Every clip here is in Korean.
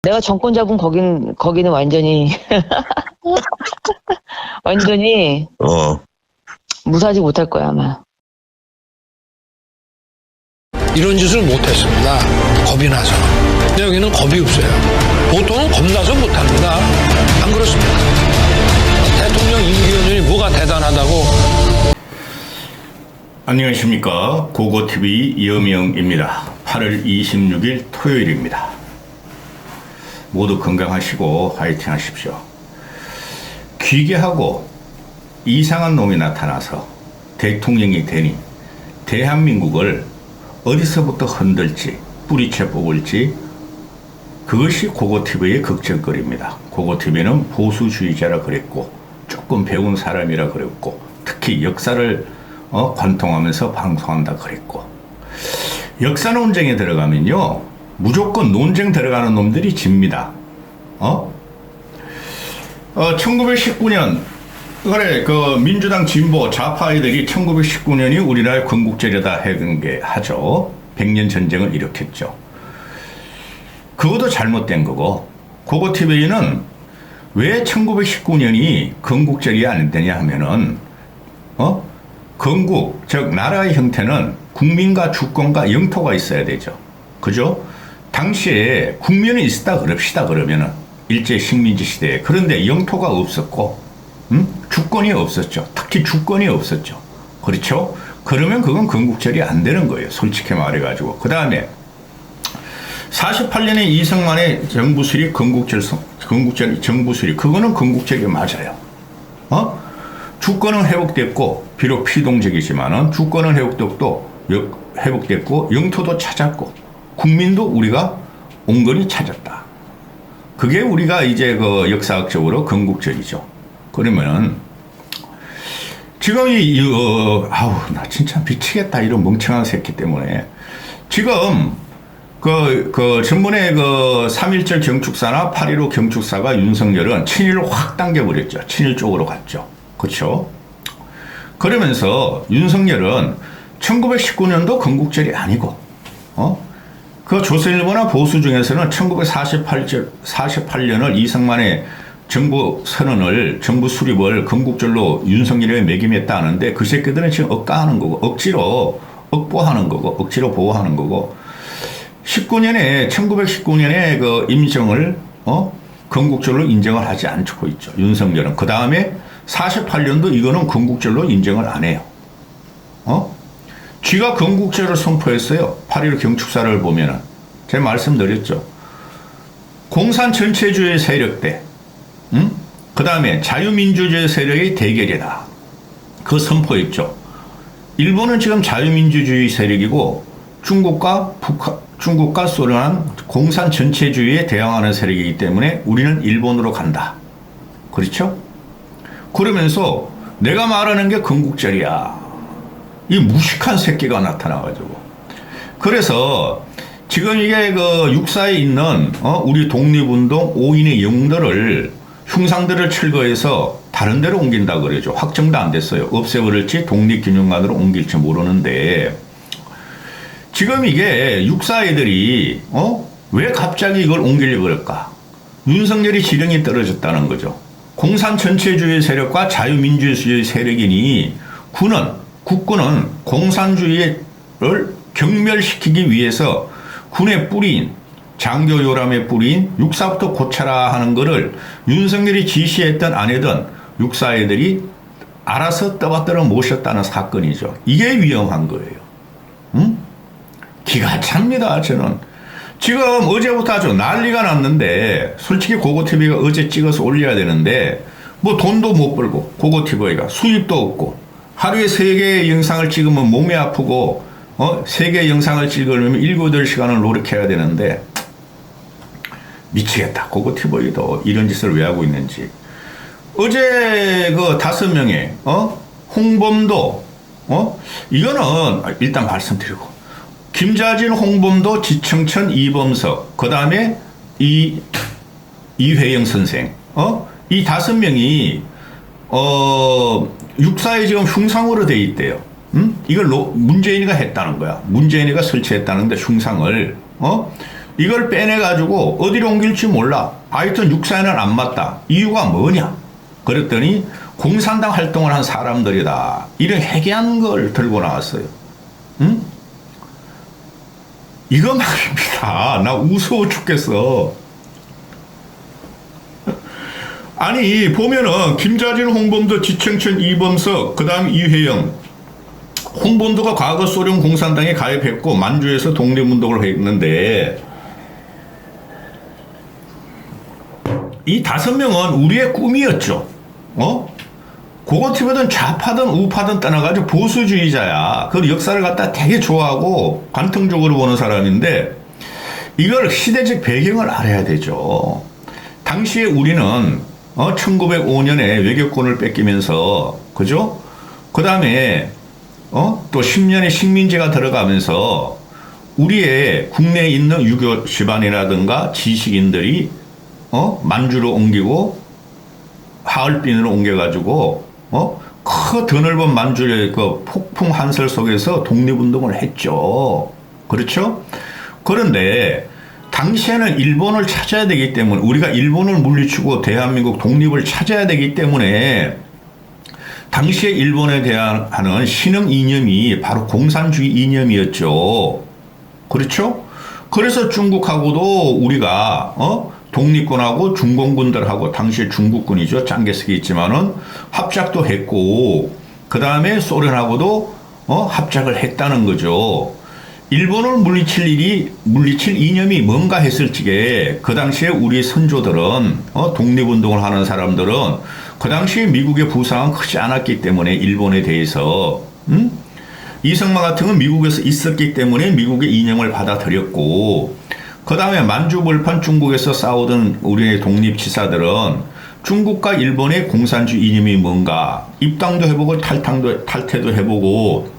내가 정권 잡은 거기는 완전히 완전히 무사하지 못할 거야 아마. 이런 짓을 못했습니다. 겁이 나서. 근데 여기는 겁이 없어요. 보통은 겁나서 못합니다. 안 그렇습니까? 대통령 임기연이 뭐가 대단하다고. 안녕하십니까. 고고TV 이여명입니다. 8월 26일 토요일입니다. 모두 건강하시고 화이팅 하십시오. 기괴하고 이상한 놈이 나타나서 대통령이 되니 대한민국을 어디서부터 흔들지 뿌리채 뽑을지 그것이 고고TV의 걱정거리입니다. 고고TV는 보수주의자라 그랬고 조금 배운 사람이라 그랬고 특히 역사를 관통하면서 방송한다 그랬고 역사 논쟁에 들어가면요 무조건 논쟁 들어가는 놈들이 집니다. 1919년 그래 그 민주당 진보 좌파애들이 1919년이 우리나라의 건국절이다 해둔 게 하죠. 100년 전쟁을 일으켰죠. 그것도 잘못된 거고 고고TV는 왜 1919년이 건국절이 안 되냐 하면은 건국 즉 나라의 형태는 국민과 주권과 영토가 있어야 되죠. 그죠? 당시에 국민이 있었다 그럽시다 그러면은 일제 식민지 시대에. 그런데 영토가 없었고 주권이 없었죠. 특히 주권이 없었죠. 그렇죠? 그러면 그건 건국절이 안 되는 거예요. 솔직히 말해가지고. 그 다음에 48년에 이승만의 정부수립 건국절 정부수립 그거는 건국절이 맞아요. 주권은 회복됐고 비록 피동적이지만은 주권은 회복됐고 영토도 찾았고 국민도 우리가 온건히 찾았다. 그게 우리가 이제 그 역사학적으로 건국절이죠. 그러면은 지금 나 진짜 미치겠다 이런 멍청한 새끼 때문에 지금 전번에 3.1절 경축사나 8.15 경축사가 윤석열은 친일을 확 당겨버렸죠. 친일 쪽으로 갔죠. 그렇죠? 그러면서 윤석열은 1919년도 건국절이 아니고 그 조선일보나 보수 중에서는 1948년을 이승만의 정부 선언을 정부 수립을 건국절로 윤석열에 매김했다 하는데 그 새끼들은 지금 억가하는 거고 억지로 억보하는 거고 억지로 보호하는 거고 1919년에 그 임정을 건국절로 인정을 하지 않고 있죠. 윤석열은. 그 다음에 48년도 이거는 건국절로 인정을 안 해요. 쥐가 건국절을 선포했어요. 8.15 경축사를 보면은. 제가 말씀드렸죠. 공산 전체주의 세력대, 그 다음에 자유민주주의 세력의 대결이다. 그 선포했죠. 일본은 지금 자유민주주의 세력이고 중국과 소련은 공산 전체주의에 대항하는 세력이기 때문에 우리는 일본으로 간다. 그렇죠? 그러면서 내가 말하는 게 건국절이야. 이 무식한 새끼가 나타나가지고. 그래서 지금 이게 그 육사에 있는 우리 독립운동 5인의 영들을 흉상들을 철거해서 다른 데로 옮긴다 그러죠. 확정도 안 됐어요. 없애버릴지 독립기념관으로 옮길지 모르는데 지금 이게 육사 애들이 왜 갑자기 이걸 옮기려고 그럴까? 윤석열이 지령이 떨어졌다는 거죠. 공산 전체주의 세력과 자유민주주의 세력이니 국군은 공산주의를 경멸시키기 위해서 군의 뿌리인 장교 요람의 뿌리인 육사부터 고쳐라 하는 거를 윤석열이 지시했던 안 했던 육사 애들이 알아서 떠받들어 모셨다는 사건이죠. 이게 위험한 거예요. 기가 찹니다. 저는 지금 어제부터 아주 난리가 났는데 솔직히 고고TV가 어제 찍어서 올려야 되는데 뭐 돈도 못 벌고 고고TV가 수입도 없고 하루에 3개의 영상을 찍으면 몸이 아프고 3개의 영상을 찍으려면 7, 8시간을 노력해야 되는데 미치겠다. 고고TV도 이런 짓을 왜 하고 있는지. 어제 그 5명의 홍범도 이거는 일단 말씀드리고 김자진, 홍범도, 지청천, 이범석 그 다음에 이회영 선생 이 5명이 육사에 지금 흉상으로 돼 있대요. 이걸 문재인이가 했다는 거야. 문재인이가 설치했다는데 흉상을 이걸 빼내가지고 어디로 옮길지 몰라. 하여튼 육사에는 안 맞다. 이유가 뭐냐? 그랬더니 공산당 활동을 한 사람들이다. 이런 해괴한 걸 들고 나왔어요. 응? 이거 말입니다. 나 우스워 죽겠어. 아니 보면은 김자진, 홍범도, 지청천, 이범석, 그 다음 이회영. 홍범도가 과거 소련 공산당에 가입했고 만주에서 독립운동을 했는데 이 5명은 우리의 꿈이었죠. 그것보다는 좌파든 우파든 떠나가지고 보수주의자야. 그 역사를 갖다 되게 좋아하고 관통적으로 보는 사람인데 이걸 시대적 배경을 알아야 되죠. 당시에 우리는 1905년에 외교권을 뺏기면서 그죠? 그 다음에 또 10년의 식민지가 들어가면서 우리의 국내에 있는 유교 집안이라든가 지식인들이 만주로 옮기고 하얼빈으로 옮겨가지고 그 드넓은 만주의 그 폭풍 한설 속에서 독립운동을 했죠. 그렇죠? 그런데 당시에는 일본을 찾아야 되기 때문에 우리가 일본을 물리치고 대한민국 독립을 찾아야 되기 때문에 당시에 일본에 대한 신흥 이념이 바로 공산주의 이념이었죠. 그렇죠? 그래서 중국하고도 우리가 독립군하고 중공군들하고 당시에 중국군이죠. 짱개석이 있지만은 합작도 했고 그 다음에 소련하고도 합작을 했다는 거죠. 일본을 물리칠 이념이 뭔가 했을 적에 그 당시에 우리 선조들은 독립운동을 하는 사람들은 그 당시에 미국의 부상은 크지 않았기 때문에 일본에 대해서 이승만 같은 건 미국에서 있었기 때문에 미국의 이념을 받아들였고 그 다음에 만주벌판 중국에서 싸우던 우리의 독립지사들은 중국과 일본의 공산주의 이념이 뭔가 입당도 해보고 탈퇴도 해보고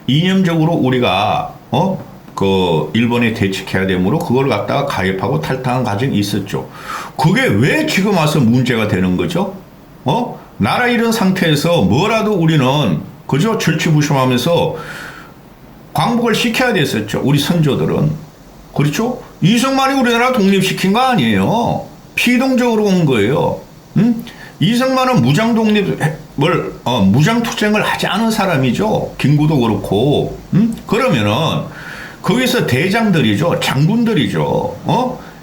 이념적으로 우리가 그 일본에 대척해야 되므로 그걸 갖다가 가입하고 탈퇴한 과정이 있었죠. 그게 왜 지금 와서 문제가 되는 거죠? 나라 이런 상태에서 뭐라도 우리는 그저 절치부심하면서 광복을 시켜야 됐었죠. 우리 선조들은. 그렇죠? 이승만이 우리나라 독립시킨 거 아니에요. 피동적으로 온 거예요. 이승만은 무장투쟁을 하지 않은 사람이죠. 김구도 그렇고. 그러면은 거기서 대장들이죠. 장군들이죠.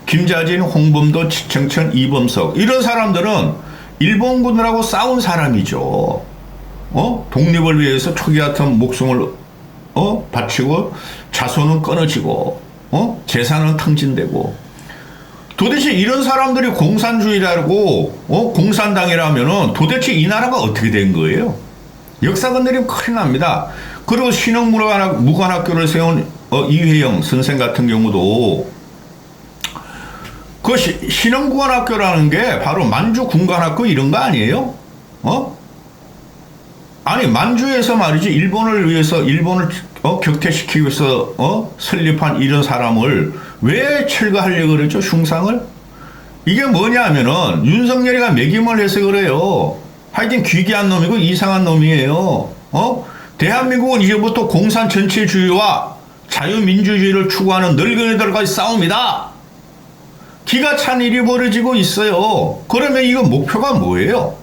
김자진, 홍범도, 지청천, 이범석 이런 사람들은 일본군들하고 싸운 사람이죠. 독립을 위해서 초기 같은 목숨을 바치고 자손은 끊어지고 재산은 탕진되고 도대체 이런 사람들이 공산주의라고 공산당이라면은 도대체 이 나라가 어떻게 된 거예요? 역사 건드리면 큰일 납니다. 그리고 신흥무관학교를 세운 이회영 선생 같은 경우도 그 신흥무관학교라는 게 바로 만주 군관학교 이런 거 아니에요? 아니 만주에서 말이지 일본을 격퇴시키기 위해서 설립한 이런 사람을 왜 철거하려고 그러죠? 흉상을? 이게 뭐냐면은 윤석열이가 매김을 해서 그래요. 하여튼 귀기한 놈이고 이상한 놈이에요. 대한민국은 이제부터 공산 전체주의와 자유민주주의를 추구하는 늙은이들과의 싸움이다. 기가 찬 일이 벌어지고 있어요. 그러면 이거 목표가 뭐예요?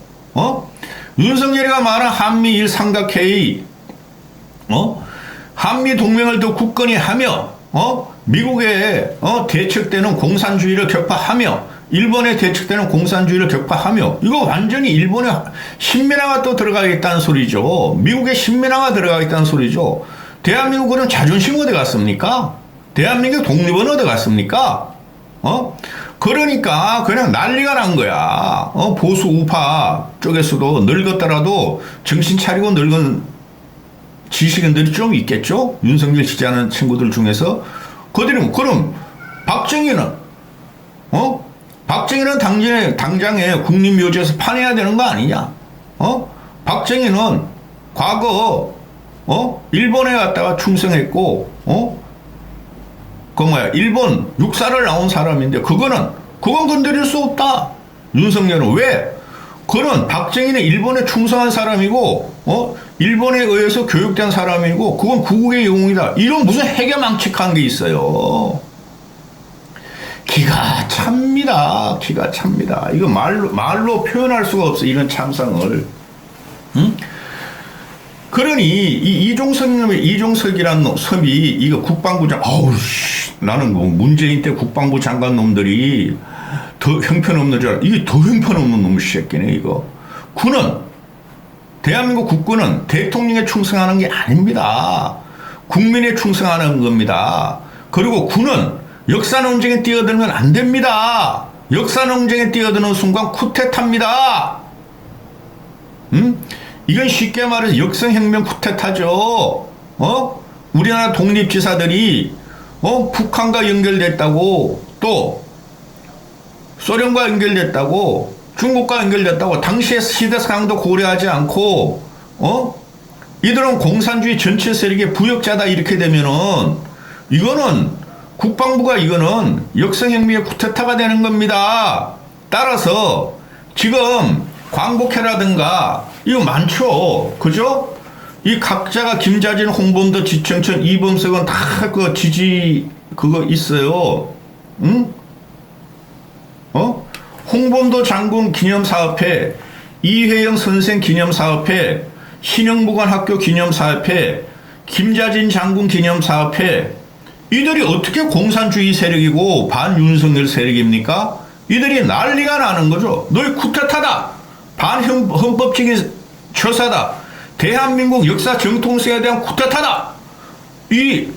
윤석열이가 말한 한미일 삼각회의, 한미 동맹을 더 굳건히 하며, 미국에 대척되는 공산주의를 격파하며, 일본에 대척되는 공산주의를 격파하며, 이거 완전히 일본에 신민화가 또 들어가겠다는 소리죠. 미국에 신민화가 들어가겠다는 소리죠. 대한민국은 자존심 어디 갔습니까? 대한민국 독립은 어디 갔습니까? 그러니까 그냥 난리가 난 거야. 보수 우파 쪽에서도 늙었더라도 정신 차리고 늙은 지식인들이 좀 있겠죠? 윤석열 지지하는 친구들 중에서. 그들이 그럼 박정희는 박정희는 당장에 국립묘지에서 파내야 되는 거 아니냐? 박정희는 과거 일본에 갔다가 충성했고 일본 육사를 나온 사람인데 그건 건드릴 수 없다. 윤석열은 왜? 그는 박정희는 일본에 충성한 사람이고 일본에 의해서 교육된 사람이고 그건 구국의 영웅이다. 이런 무슨 해괴망측한 게 있어요. 기가 찹니다. 기가 찹니다. 이거 말로 표현할 수가 없어. 이런 참상을. 응? 그러니 이 이종석이라는 놈이 이거 국방부장, 나는 뭐 문재인 때 국방부 장관 놈들이 더 형편없는 줄 알아. 이게 더 형편없는 놈의 새끼네 이거. 대한민국 국군은 대통령에 충성하는 게 아닙니다. 국민에 충성하는 겁니다. 그리고 군은 역사 논쟁에 뛰어들면 안 됩니다. 역사 논쟁에 뛰어드는 순간 쿠데타입니다. 이건 쉽게 말해서 역성혁명 쿠데타죠. 우리나라 독립지사들이 북한과 연결됐다고, 또 소련과 연결됐다고, 중국과 연결됐다고, 당시의 시대 상황도 고려하지 않고 이들은 공산주의 전체 세력의 부역자다 이렇게 되면은 이거는 국방부가 이거는 역성혁명의 쿠데타가 되는 겁니다. 따라서 지금 광복회라든가 이거 많죠. 그죠? 이 각자가 김자진, 홍범도, 지청천, 이범석은 다 그 지지 그거 있어요. 응? 홍범도 장군 기념사업회, 이회영 선생 기념사업회, 신영무관학교 기념사업회, 김자진 장군 기념사업회, 이들이 어떻게 공산주의 세력이고 반윤석열 세력입니까? 이들이 난리가 나는 거죠. 너희 쿠데타다. 반헌법적인 처사다. 대한민국 역사 정통성에 대한 쿠데타다. 이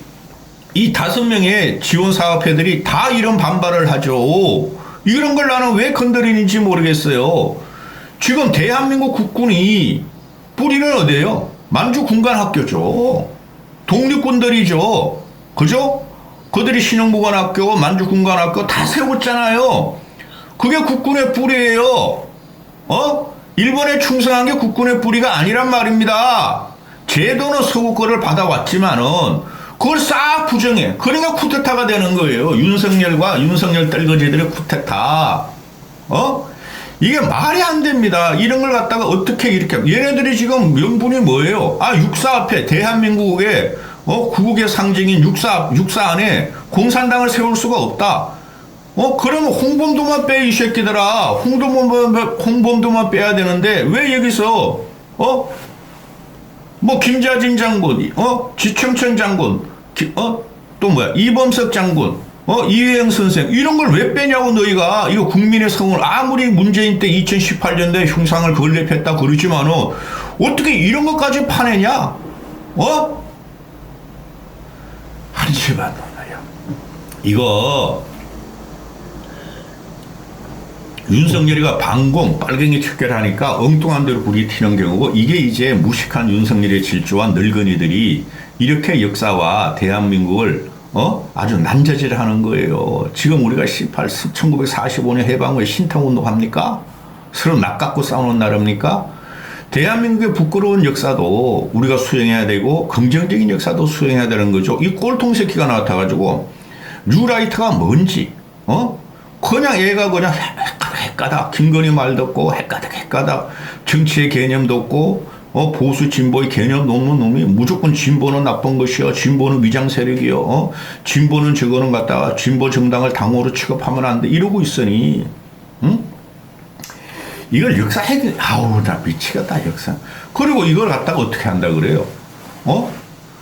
5명의 지원사업회들이 다 이런 반발을 하죠. 이런 걸 나는 왜 건드리는지 모르겠어요. 지금 대한민국 국군이 뿌리는 어디예요? 만주군관학교죠. 독립군들이죠. 그죠? 그들이 신영무관학교, 만주군관학교 다 세웠잖아요. 그게 국군의 뿌리예요. 일본에 충성한 게 국군의 뿌리가 아니란 말입니다. 제도는 서구 거를 받아왔지만은 그걸 싹 부정해. 그러니까 쿠데타가 되는 거예요. 윤석열 떨거지들의 쿠데타. 이게 말이 안 됩니다. 이런 걸 갖다가 어떻게 이렇게. 얘네들이 지금 명분이 뭐예요? 육사 앞에 대한민국의 구국의 상징인 육사 안에 공산당을 세울 수가 없다. 그러면 홍범도만 빼, 이 새끼들아. 홍범도만 빼야 되는데, 왜 여기서, 뭐, 김자진 장군, 지청천 장군, 또 뭐야, 이범석 장군, 이회영 선생, 이런 걸 왜 빼냐고, 너희가. 이거 국민의 성을, 아무리 문재인 때 2018년도에 흉상을 건립했다 그러지만은, 어떻게 이런 것까지 파내냐? 한심한 놈이야. 이거, 윤석열이가 반공, 빨갱이 척결하니까 엉뚱한 대로 불이 튀는 경우고, 이게 이제 무식한 윤석열의 질주와 늙은이들이 이렇게 역사와 대한민국을 아주 난자질하는 거예요. 지금 우리가 1945년 해방 후에 신통운동 합니까? 서로 낯갖고 싸우는 나라입니까? 대한민국의 부끄러운 역사도 우리가 수행해야 되고 긍정적인 역사도 수행해야 되는 거죠. 이 꼴통 새끼가 나타가지고 뉴라이트가 뭔지 그냥 얘가 그냥 헷가닥 김건희 말 듣고 헷가닥 정치의 개념도 없고 보수 진보의 개념 없는 놈이 무조건 진보는 나쁜 것이요, 진보는 위장 세력이요, 진보는 저거는 갖다가 진보 정당을 당으로 취급하면 안 돼 이러고 있으니, 이걸 역사해. 나 미치겠다 역사. 그리고 이걸 갖다가 어떻게 한다 그래요?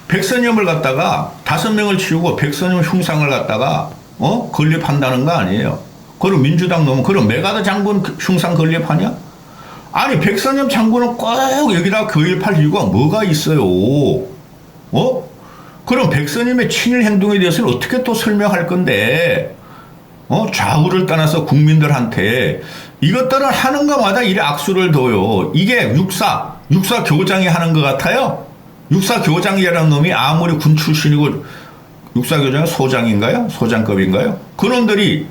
백선엽을 갖다가 5명을 치우고 백선엽 흉상을 갖다가 건립한다는 거 아니에요? 그럼 민주당 놈은 그럼 메가더 장군 흉상 건립하냐? 아니 백선엽 장군은 꼭 여기다 건립할 이유가 뭐가 있어요? 그럼 백선엽의 친일 행동에 대해서는 어떻게 또 설명할 건데? 좌우를 떠나서 국민들한테 이것들은 하는 것마다 이래 악수를 둬요. 이게 육사 교장이 하는 것 같아요? 육사 교장이라는 놈이 아무리 군 출신이고 육사 교장은 소장인가요? 소장급인가요? 그놈들이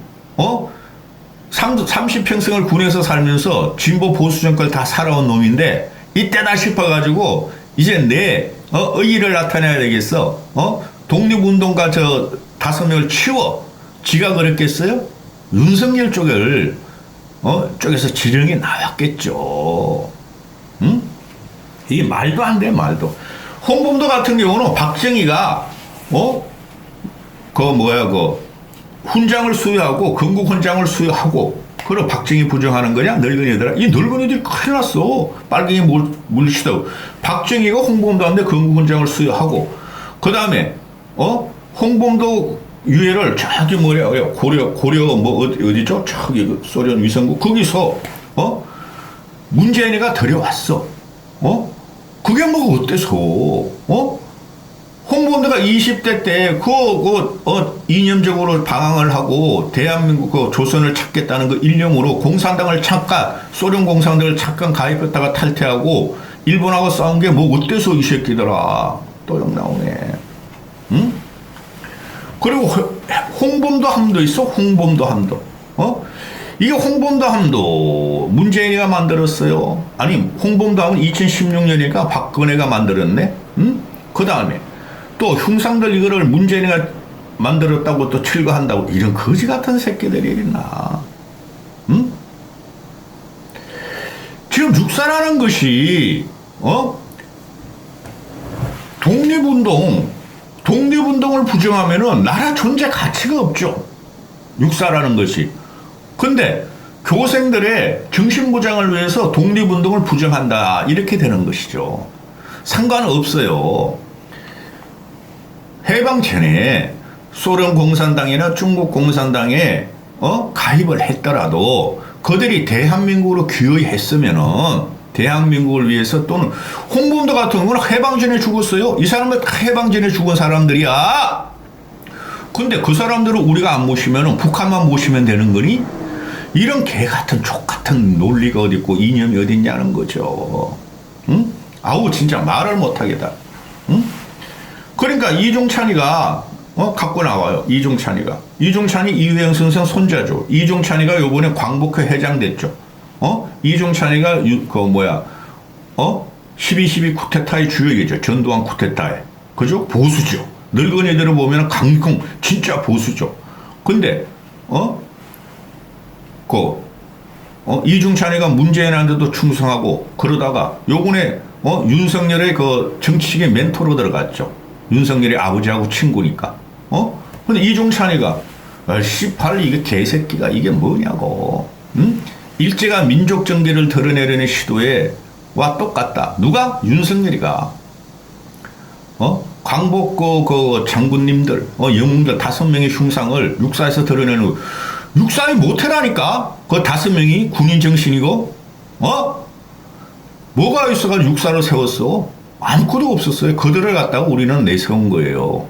30평생을 군에서 살면서 진보 보수 정권을 다 살아온 놈인데 이때다 싶어가지고 이제 내 의의를 나타내야 되겠어. 독립운동가 저 5명을 치워. 지가 그랬겠어요? 윤석열 쪽에서 지령이 나왔겠죠. 응? 이게 말도 안 돼, 말도. 홍범도 같은 경우는 박정희가 훈장을 수여하고 건국 훈장을 수여하고 그럼 박정희 부정하는 거냐? 늙은이들아. 이 늙은이들이 큰일 났어. 빨갱이 물리치다고. 박정희가 홍범도 한데 건국 훈장을 수여하고 그 다음에 홍범도 유해를 저기 고려 뭐 어디죠? 저기 그 소련 위성국 거기서 문재인이가 데려왔어. 그게 뭐 어때서? 홍범도가 20대 때 이념적으로 방황을 하고 대한민국 그 조선을 찾겠다는 그 일념으로 공산당을 잠깐 소련 공산당을 잠깐 가입했다가 탈퇴하고 일본하고 싸운 게 뭐 어때서 이 새끼들아. 또 영 나오네. 응? 그리고 홍범도 함도 있어. 홍범도 함도. 이게 홍범도 함도 문재인이가 만들었어요. 아니 홍범도 함은 2016년이니까 박근혜가 만들었네. 응? 그 다음에 또 흉상들 이거를 문재인이가 만들었다고 또 철거한다고 이런 거지 같은 새끼들이 있나. 응? 지금 육사라는 것이 독립운동을 부정하면은 나라 존재 가치가 없죠. 육사라는 것이. 근데 교생들의 정신보장을 위해서 독립운동을 부정한다. 이렇게 되는 것이죠. 상관없어요. 해방 전에 소련 공산당이나 중국 공산당에 가입을 했더라도 그들이 대한민국으로 기여했으면은 대한민국을 위해서 또는 홍범도 같은 경우는 해방 전에 죽었어요. 이 사람들 다 해방 전에 죽은 사람들이야. 근데 그 사람들을 우리가 안 모시면은 북한만 모시면 되는 거니? 이런 개 같은 족 같은 논리가 어디 있고 이념이 어디 있냐는 거죠. 응? 아우 진짜 말을 못 하겠다. 응? 그러니까 이종찬이가 갖고 나와요. 이종찬이 이회영 선생 손자죠. 이종찬이가 요번에 광복회 회장 됐죠. 이종찬이가 12.12 쿠데타의 주역이죠. 전두환 쿠데타에. 그죠? 보수죠. 늙은이들을 보면 강공 진짜 보수죠. 근데 이종찬이가 문재인한테도 충성하고 그러다가 요번에 윤석열의 그 정치계 멘토로 들어갔죠. 윤석열의 아버지하고 친구니까. 근데 이종찬이가 18 이게 개새끼가 이게 뭐냐고. 응? 일제가 민족 정계를 드러내려는 시도에와 똑같다. 누가? 윤석열이가. 광복 그 장군님들, 영웅들 5명의 흉상을 육사에서 드러내는 육사의 모태라니까. 그 5명이 군인 정신이고, 뭐가 있어가지고 육사를 세웠어? 아무것도 없었어요. 그들을 갖다가 우리는 내세운 거예요.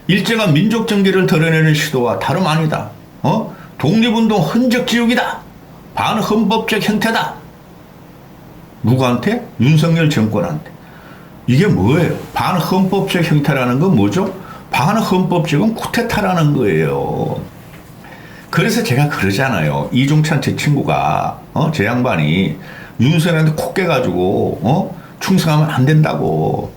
일제가 민족 정계를 드러내는 시도와 다름 아니다. 독립운동 흔적 지우기다. 반헌법적 형태다. 누구한테? 윤석열 정권한테. 이게 뭐예요? 반헌법적 형태라는 건 뭐죠? 반헌법적은 쿠데타라는 거예요. 그래서 제가 그러잖아요. 이종찬 제 친구가 제 양반이 윤석열한테 콕 깨가지고 충성하면 안 된다고.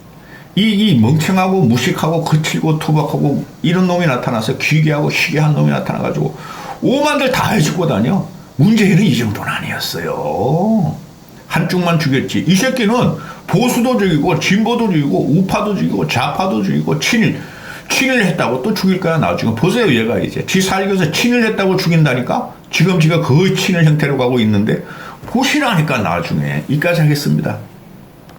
이 멍청하고 무식하고 거칠고 투박하고 이런 놈이 나타나서 기괴하고 희괴한 놈이 나타나가지고 오만들 다 해주고 다녀. 문재인은 이 정도는 아니었어요. 한쪽만 죽였지. 이 새끼는 보수도 죽이고 진보도 죽이고 우파도 죽이고 좌파도 죽이고 친일 했다고 또 죽일 거야 나중에. 보세요 얘가 이제 지 살면서 친일 했다고 죽인다니까. 지금 지가 거의 친일 형태로 가고 있는데 보시라니까 나중에. 이까지 하겠습니다.